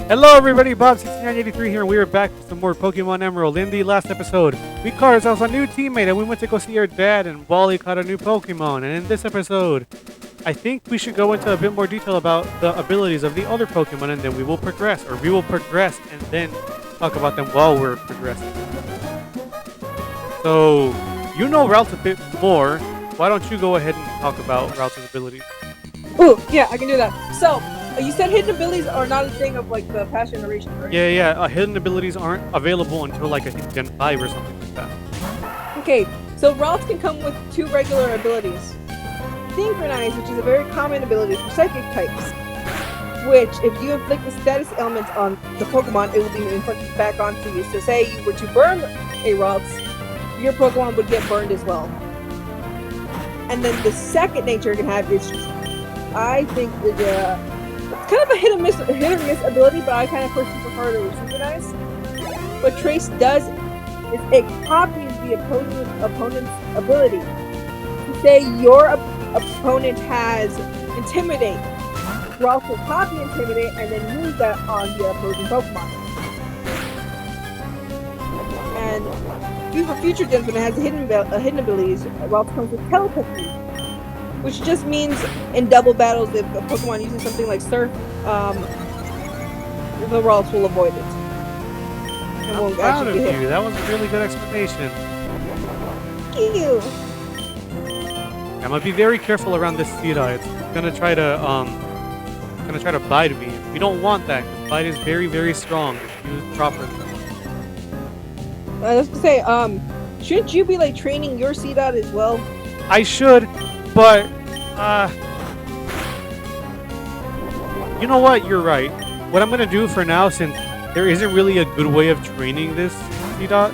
Hello everybody, Bob6983 here, and we are back with some more Pokemon Emerald. In the last episode, we caught ourselves a new teammate, and we went to go see our dad, and Wally caught a new Pokemon. And in this episode, I think we should go into a bit more detail about the abilities of the other Pokemon, and then we will progress and then talk about them while we're progressing. So, you know Ralts a bit more. Why don't you go ahead and talk about Ralts' abilities? Ooh, yeah, I can do that. So, you said hidden abilities are not a thing of like the past generation, right? Yeah. Hidden abilities aren't available until like I think Gen 5 or something like that. Okay, so Ralts can come with two regular abilities. Synchronize, which is a very common ability for psychic types, which if you inflict the status element on the Pokemon, it will be inflicted back onto you. So say you were to burn a Ralts, your Pokemon would get burned as well. And then the second nature it can have is, I think, it's kind of a hit or miss ability, but I kind of personally prefer to synchronize. What Trace does is it copies the opponent's ability. To say your opponent has Intimidate, Ralts will copy Intimidate and then use that on the opposing Pokemon. And for future gens, when it has hidden abilities, Ralts comes with Telepathy, which just means in double battles, if a Pokemon uses something like Surf, the Ralts will avoid it. I'm proud of you. That was a really good explanation. Thank you. I'm gonna be very careful around this Cedar. It's gonna try to bite me. We don't want that. Bite is very, very strong if used properly. I was gonna say, shouldn't you be like training your Seedot as well? I should, but you know what? You're right. What I'm gonna do for now, since there isn't really a good way of training this Seedot,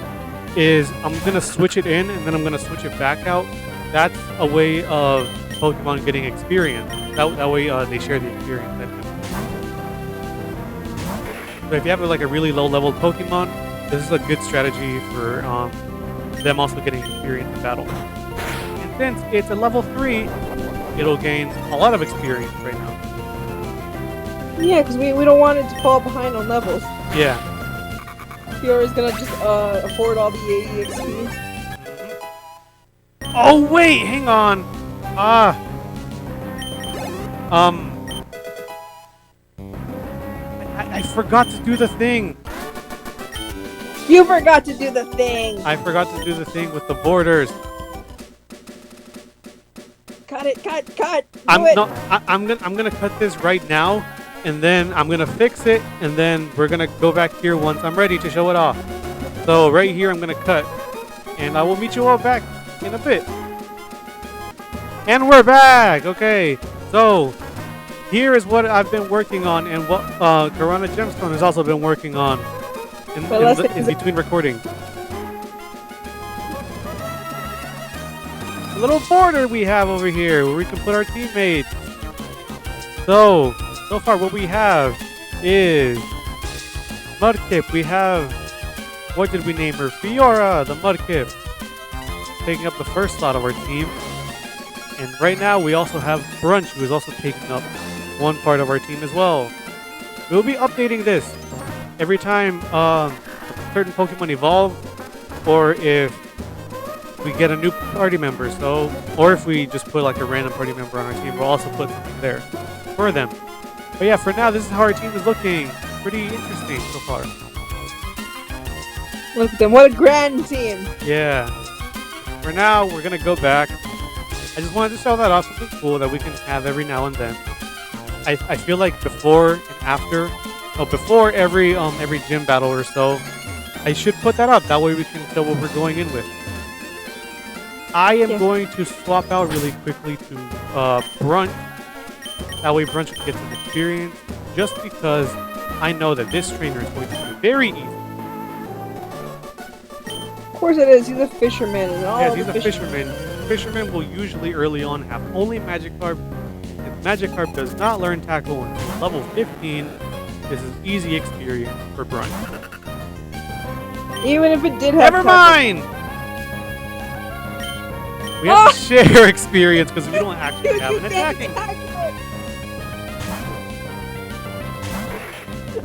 is I'm gonna switch it in and then I'm gonna switch it back out. That's a way of Pokemon getting experience. That way they share the experience. So if you have like a really low level Pokemon, this is a good strategy for them also getting experience in battle. And since it's a level 3, it'll gain a lot of experience right now. Yeah, because we don't want it to fall behind on levels. Yeah. Fiora is gonna just afford all the AE XP. Oh wait, hang on. I forgot to do the thing. You forgot to do the thing. I forgot to do the thing with the borders. Cut it, cut. I'm gonna cut this right now, and then I'm gonna fix it, and then we're gonna go back here once I'm ready to show it off. So right here I'm gonna cut, and I will meet you all back in a bit. And we're back! Okay, so here is what I've been working on and what Corona Gemstone has also been working on in between recording. A little border we have over here where we can put our teammates. So far what we have is Mudkip. We have, what did we name her? Fiora, the Mudkip, taking up the first slot of our team. And right now we also have Brunch, who is also taking up one part of our team as well. We'll be updating this every time certain Pokemon evolve, or if we get a new party member. So, or if we just put like a random party member on our team, we'll also put something there for them. But yeah, for now, this is how our team is looking. Pretty interesting so far. Look at them, what a grand team. Yeah. For now, we're gonna go back. I just wanted to show that off, something cool that we can have every now and then. I feel like before and after, before every gym battle or so, I should put that up. That way we can show what we're going in with. I am going to swap out really quickly to Brunch. That way Brunch can get some experience, just because I know that this trainer is going to be very easy. Of course it is. He's a fisherman. Yes, he's a fisherman. Fishermen will usually early on have only Magikarp. If Magikarp does not learn Tackle until level 15, this is easy experience for Brunch. Even if it did have Never mind! We have to share experience because we don't actually have an attacking.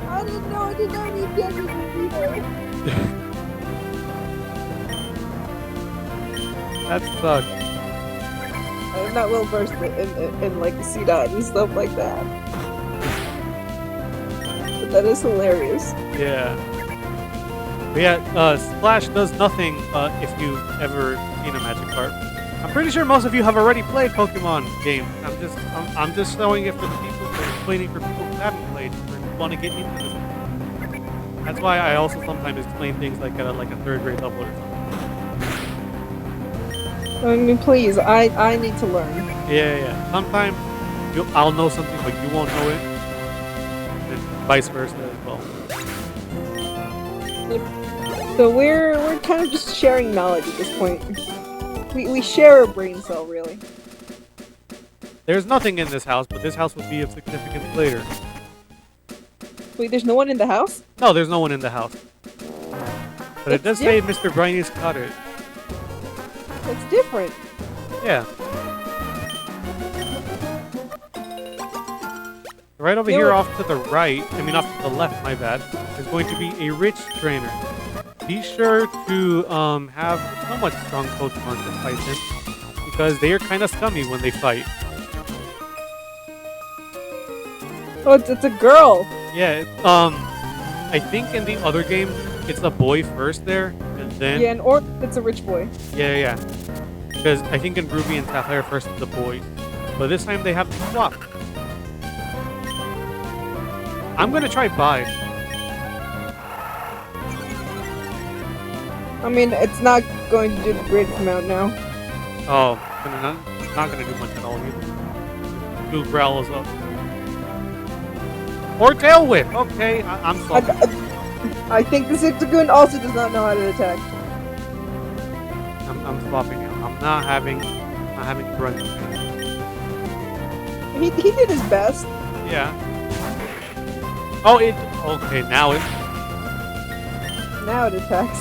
I didn't know I did not need damage either. That sucks. I'm not well versed in like CDOT and stuff like that. But that is hilarious. Yeah. But yeah, Splash does nothing if you ever seen a magic carp. I'm pretty sure most of you have already played Pokemon games. I'm just showing it for the people, or explaining for people who haven't played, or want to get into this. That's why I also sometimes explain things like a third grade level or something. I mean, please, I need to learn. Yeah. Sometimes I'll know something, but you won't know it, and vice versa as well. So we're kind of just sharing knowledge at this point. We share a brain cell, really. There's nothing in this house, but this house will be of significance later. Wait, there's no one in the house? No, there's no one in the house. But it does say Mr. Briney's cottage. It's different. Yeah. Right over here off to the right, off to the left, my bad, is going to be a rich trainer. Be sure to have somewhat strong Pokemon to fight him, because they are kind of scummy when they fight. Oh, it's a girl. Yeah, I think in the other game, it's a boy first there, and then... Yeah, or it's a rich boy. Yeah. Because I think in Ruby and Sapphire first it's a boy, but this time they have to swap. I'm gonna try buy. I mean, it's not going to do the greatest amount now. Oh, not gonna do much at all either. Do growls up. Or tail whip. Okay, I'm sorry. I think the Zigzagoon also does not know how to attack. I'm swapping out. I'm not having run. He did his best. Yeah. Oh, okay. Now it attacks.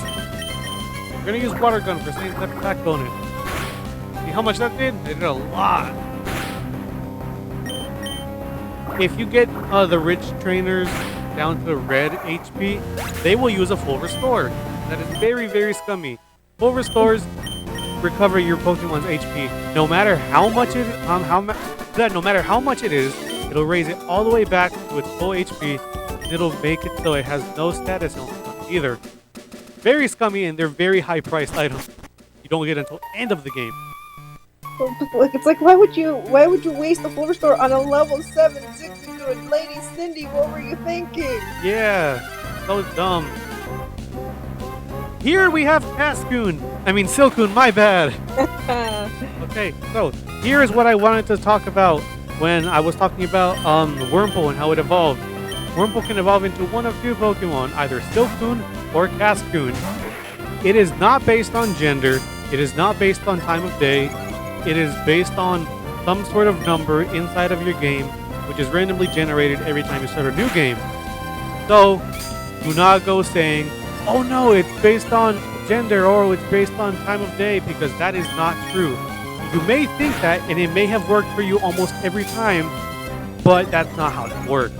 I'm gonna use water gun for same type attack bonus. See how much that did? It did a lot. If you get the rich trainers down to red HP, they will use a full restore. That is very, very scummy. Full restores recover your Pokemon's HP. No matter how much it is, it'll raise it all the way back to its full HP, and it'll make it so it has no status on it either. Very scummy, and they're very high priced items. You don't get until end of the game. It's like, why would you waste a full restore on a level 7 Zigzagoon? Lady Cindy, what were you thinking? Yeah, so dumb. Here we have Silcoon, my bad. Okay, so here is what I wanted to talk about when I was talking about Wurmple and how it evolved. Wurmple can evolve into one of two Pokemon, either Silcoon or Cascoon. It is not based on gender, it is not based on time of day, it is based on some sort of number inside of your game, which is randomly generated every time you start a new game. So, do not go saying, oh no, it's based on gender or it's based on time of day, because that is not true. You may think that, and it may have worked for you almost every time, but that's not how it works.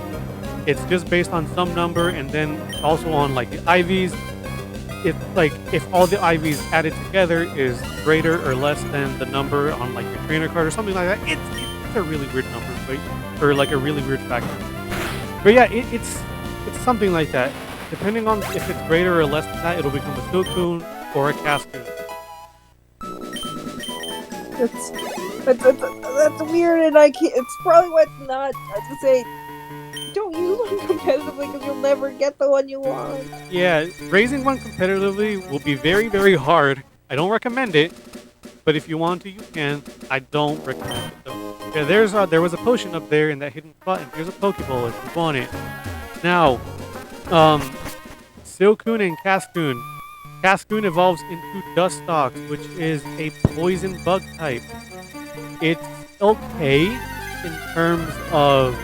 It's just based on some number, and then also on like the IVs. It's like if all the IVs added together is greater or less than the number on like your trainer card or something like that. It's a really weird number, right? Or like a really weird factor. But yeah, it's something like that. Depending on if it's greater or less than that, it'll become a Silcoon or a Cascoon. That's weird, and I can't. It's probably why it's not. I was gonna say, don't use one competitively because you'll never get the one you want. Yeah, raising one competitively will be very, very hard. I don't recommend it, but if you want to, you can. I don't recommend it though. Yeah, there was a potion up there in that hidden spot, and here's a Pokeball if you want it. Now, Silcoon and Cascoon. Cascoon evolves into Dustox, which is a poison bug type. It's okay in terms of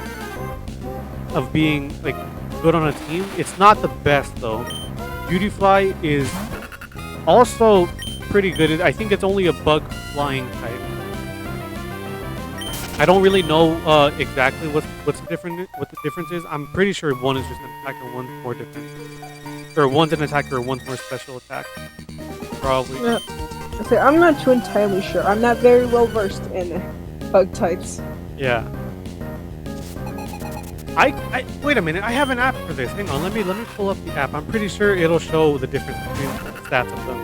being like good on a team. It's not the best though. Beautyfly is also pretty good. I think it's only a bug flying type. I don't really know exactly what's different. What the difference is. I'm pretty sure one is just an attack and one's more defense, or one's an attacker, one's more special attack. Probably. Yeah. Okay, I'm not too entirely sure. I'm not very well versed in bug types. Yeah. I wait a minute. I have an app for this. Hang on. Let me pull up the app. I'm pretty sure it'll show the difference between the stats of them.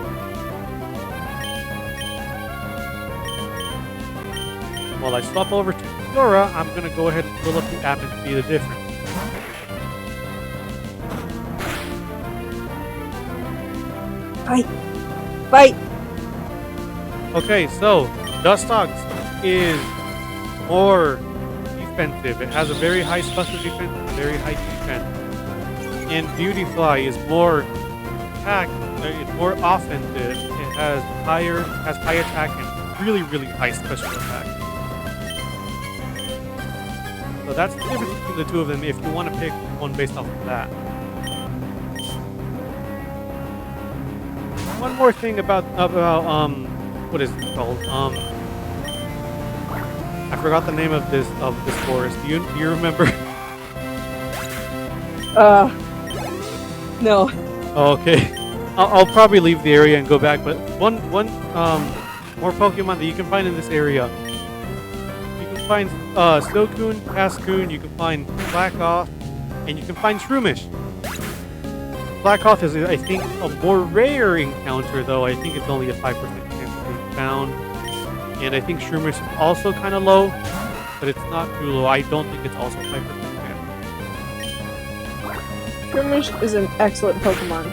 While I swap over to Dora, I'm gonna go ahead and pull up the app and see the difference. Fight! Fight! Okay, so Dustox is more defensive. It has a very high special defense and a very high defense. And Beautyfly is more attack. It's more offensive. It has high attack and really high special attack. So that's the difference between the two of them. If you want to pick one based off of that. One more thing about what is it called? I forgot the name of this forest. Do you remember? No. Oh, okay. I'll probably leave the area and go back. But one more Pokemon that you can find in this area. You can find Silcoon, Cascoon. You can find Blackoff, and you can find Shroomish. Blackoff is, I think, a more rare encounter, though. I think it's only a 5% chance of being found. And I think Shroomish is also kind of low, but it's not too low. I don't think it's also 5% chance. Shroomish is an excellent Pokemon.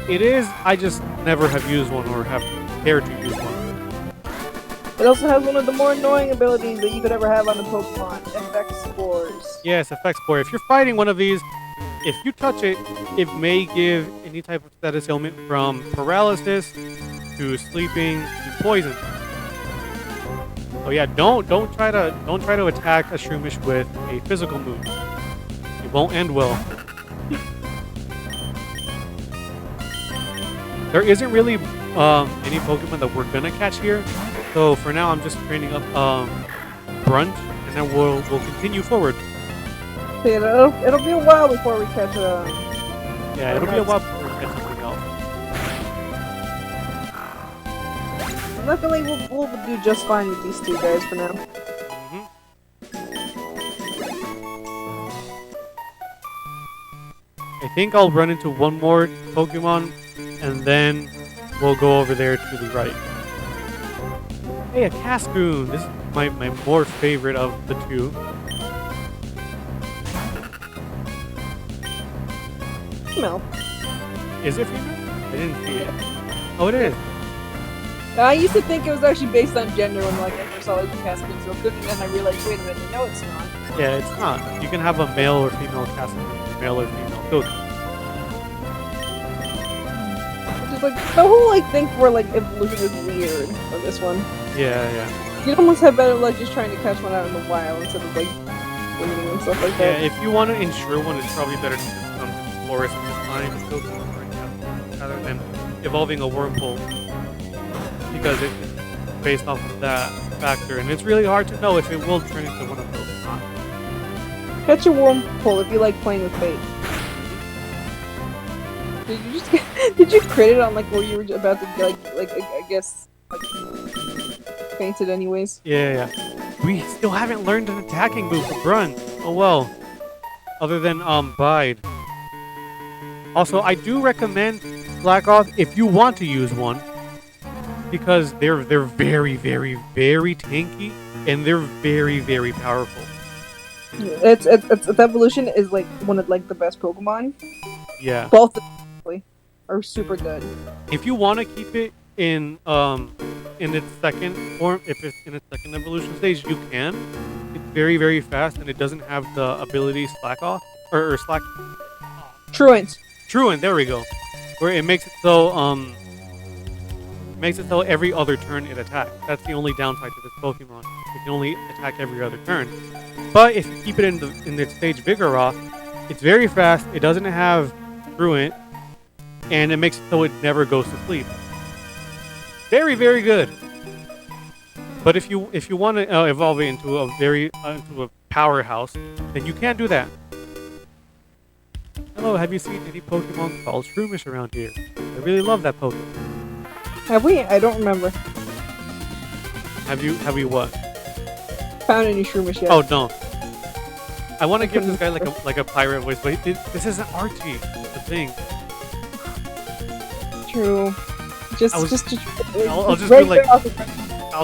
It is. I just never have used one or have cared to use one. It also has one of the more annoying abilities that you could ever have on the Pokemon, Effect Spores. Yes, Effect Spore. If you're fighting one of these, if you touch it, it may give any type of status ailment from paralysis to sleeping to poison. So yeah, don't try to attack a Shroomish with a physical move. It won't end well. There isn't really any Pokemon that we're gonna catch here, so for now I'm just training up Brunt, and then we'll continue forward. Yeah, it'll be a while before we catch Yeah, it'll be a while before we catch something else. Luckily, we'll do just fine with these two guys for now. I think I'll run into one more Pokemon, and then we'll go over there to the right. Hey, a Cascoon! This is my more favorite of the two. Female. Is it female? I didn't see it. Oh, it is. I used to think it was actually based on gender when I first saw the Cascoon so good, and then I realized, wait a minute, no, it's not. Yeah, it's not. You can have a male or female Cascoon, male or female Goku. Just like the whole thing for evolution is weird for this one. Yeah. You'd almost have better luck just trying to catch one out in the wild instead of limiting and stuff like that. Yeah, if you want to ensure one, it's probably better to just come to the forest and just find Goku rather than evolving a Wurmple, because it's based off of that factor, and it's really hard to know if it will turn into one of those or not. Catch a Wurmple if you like playing with bait. Did you crit it on where you were about to I guess fainted anyways? Yeah. We still haven't learned an attacking move for Brunt. Oh well. Other than Bide. Also, I do recommend Blackoff if you want to use one, because they're very tanky, and they're very powerful. Its evolution is one of the best Pokemon. Yeah. Both are super good. If you want to keep it in its second form, if it's in its second evolution stage, you can. It's very fast, and it doesn't have the ability Slack Off or Slack. Truant, there we go. Where it makes it so every other turn it attacks. That's the only downside to this Pokemon. It can only attack every other turn. But if you keep it in its stage Vigoroth, it's very fast. It doesn't have Truant, and it makes it so it never goes to sleep. Very good. But if you want to evolve it into into a powerhouse, then you can do that. Hello, have you seen any Pokemon called Shroomish around here? I really love that Pokemon. Have we? I don't remember. Have you what? Found any Shroomish yet? Oh no. I want to give this guy like a pirate voice, but this isn't Archie. The thing. True. I'll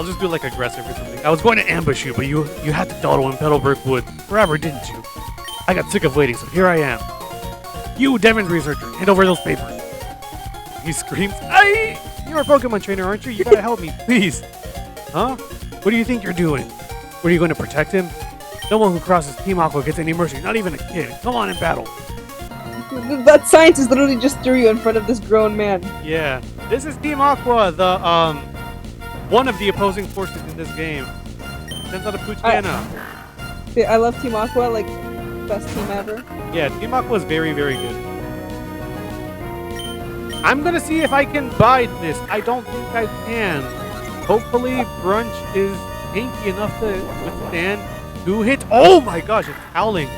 just do like aggressive or something. I was going to ambush you, but you had to dawdle in Petalburg Wood forever, didn't you? I got sick of waiting, so here I am. You, Demon's researcher, hand over those papers. He screams, "Aye! You're a Pokemon trainer, aren't you? You gotta help me, please." Huh? What do you think you're doing? Were you going to protect him? No one who crosses Team Aqua gets any mercy, not even a kid. Come on and battle. That scientist literally just threw you in front of this grown man. Yeah. This is Team Aqua, the one of the opposing forces in this game. Sends out a Poochyena. I love Team Aqua, like best team ever. Yeah, Team Aqua is very, very good. I'm gonna see if I can bide this. I don't think I can. Hopefully, Brunch is tanky enough to withstand 2 hits. Oh my gosh, it's howling.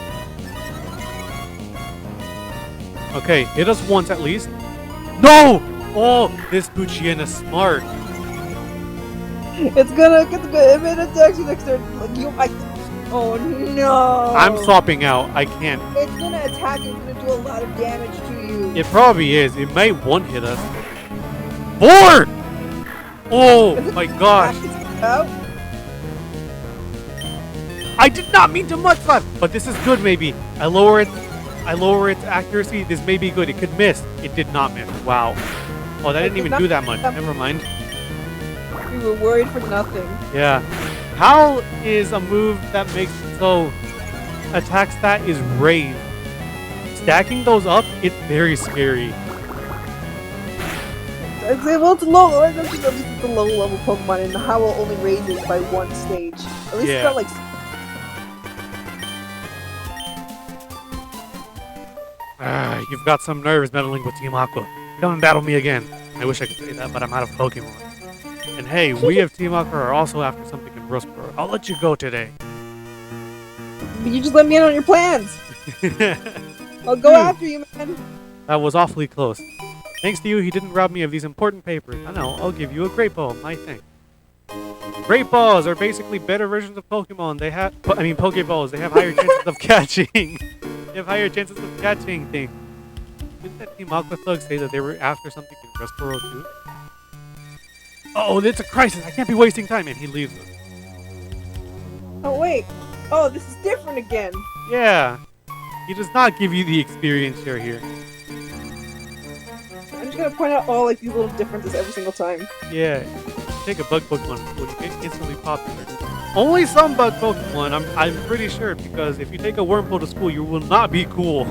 Okay, hit us once at least. No! Oh, this Poochyena smart. It's good. If it attacks you next turn, like oh no! I'm swapping out. I can't. It's gonna attack and it's gonna do a lot of damage to you. It probably is. It may one hit us. 4! Oh my gosh. I did not mean to mudslap, but this is good maybe. I lower its accuracy. This may be good. It could miss. It did not miss. Wow. Oh, that didn't even do that much. Never mind. We were worried for nothing. Yeah. Howl is a move that makes it so attack stat is raised. Stacking those up, it's very scary. It's a low. It's a low level Pokemon, and Howl only raises by 1 stage. At least it's not like. You've got some nerves meddling with Team Aqua. Come and battle me again. I wish I could say that, but I'm out of Pokemon. And hey, we of Team Aqua are also after something in Rustboro. I'll let you go today. But you just let me in on your plans. I'll go after you, man. That was awfully close. Thanks to you, he didn't rob me of these important papers. I know, I'll give you a Great Ball, my thing. Great Balls are basically better versions of Pokemon. They have, Pokeballs. They have higher chances of catching. They have higher chances of catching things. Didn't that Team Aqua Thug say that they were after something in Rustboro too? Oh, it's a crisis. I can't be wasting time. And he leaves us. Oh, wait. Oh, this is different again. Yeah. He does not give you the experience share here. I'm just gonna point out all like these little differences every single time. Yeah. Take a bug Pokemon when you get instantly popular. Only some bug Pokemon, I'm pretty sure, because if you take a Wurmple to school, you will not be cool.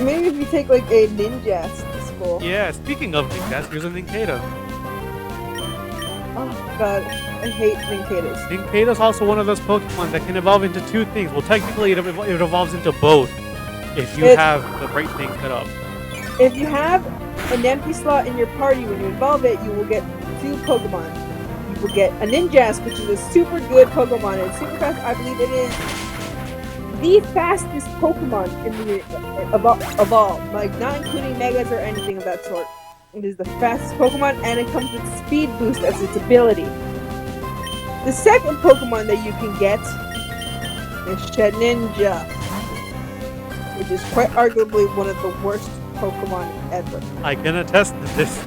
Maybe if you take like a Ninjask to school. Yeah, speaking of Ninjas, here's a Nincada. Oh god, I hate Nincadas. Nincada's also one of those Pokemon that can evolve into 2 things. Well, technically it evolves into both if you have the right thing set up. If you have an empty slot in your party when you evolve it, you will get 2 Pokemon. You will get a Ninjask, which is a super good Pokemon. It's super fast. I believe it is the fastest Pokemon in the evolve, like not including Megas or anything of that sort. It is the fastest Pokemon, and it comes with Speed Boost as its ability. The second Pokemon that you can get is Shedinja, which is quite arguably one of the worst Pokemon ever. I can attest to this.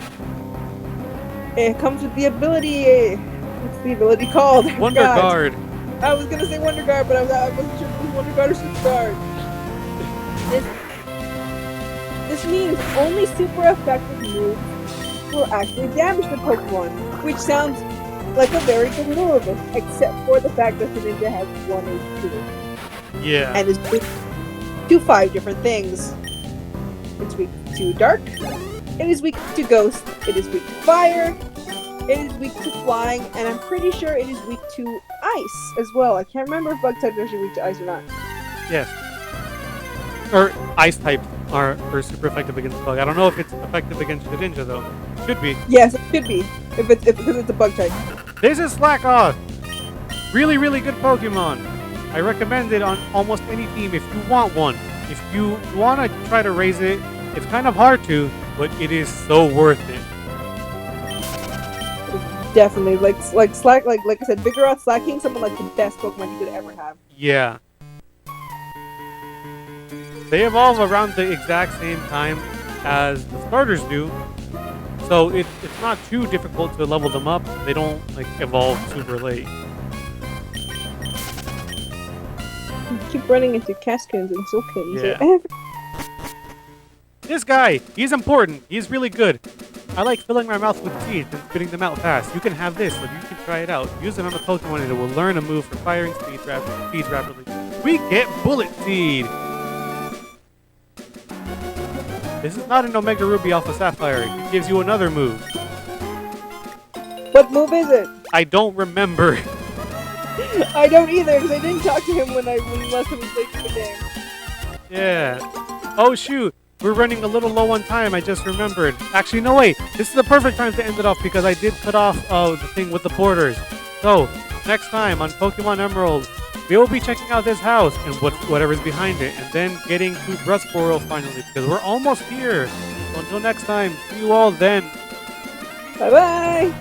It comes with the ability. What's the ability called? Wonder Guard. I was gonna say Wonder Guard, but I wasn't sure if it was Wonder Guard or Super Guard. This means only super effective moves will actually damage the Pokemon, which sounds like a very good move, except for the fact that the Ninja has 1 HP. Yeah. And is weak to 5 different things. It's weak to Dark, it is weak to Ghost, it is weak to Fire, it is weak to Flying, and I'm pretty sure it is weak to Ice as well. I can't remember if Bug types are actually weak to Ice or not. Yes. Or Ice types are super effective against Bug. I don't know if it's effective against the Ninja though. Should be. Yes, it could be. because it's a bug type. This is Slackoth. Really, really good Pokemon. I recommend it on almost any team if you want one. If you want to try to raise it, it's kind of hard to, but it is so worth it. Definitely, like I said, Vigoroth, Slacking, something like the best Pokemon you could ever have. Yeah. They evolve around the exact same time as the starters do, so it's not too difficult to level them up. They don't like evolve super late. You keep running into Cascans and Silkins. Yeah. This guy, he's important. He's really good. I like filling my mouth with seeds and spitting them out fast. You can have this, so you can try it out. Use it on a Pokemon and it will learn a move for firing speeds rapidly. We get Bullet Seed! This is not an Omega Ruby Alpha Sapphire. It gives you another move. What move is it? I don't remember. I don't either, because I didn't talk to him when last time we played the game. Yeah. Oh shoot, we're running a little low on time, I just remembered. Actually, no wait, this is the perfect time to end it off because I did cut off the thing with the porters. So, next time on Pokemon Emerald, we will be checking out this house and whatever's behind it, and then getting to Rustboro finally, because we're almost here. So until next time, see you all then. Bye-bye!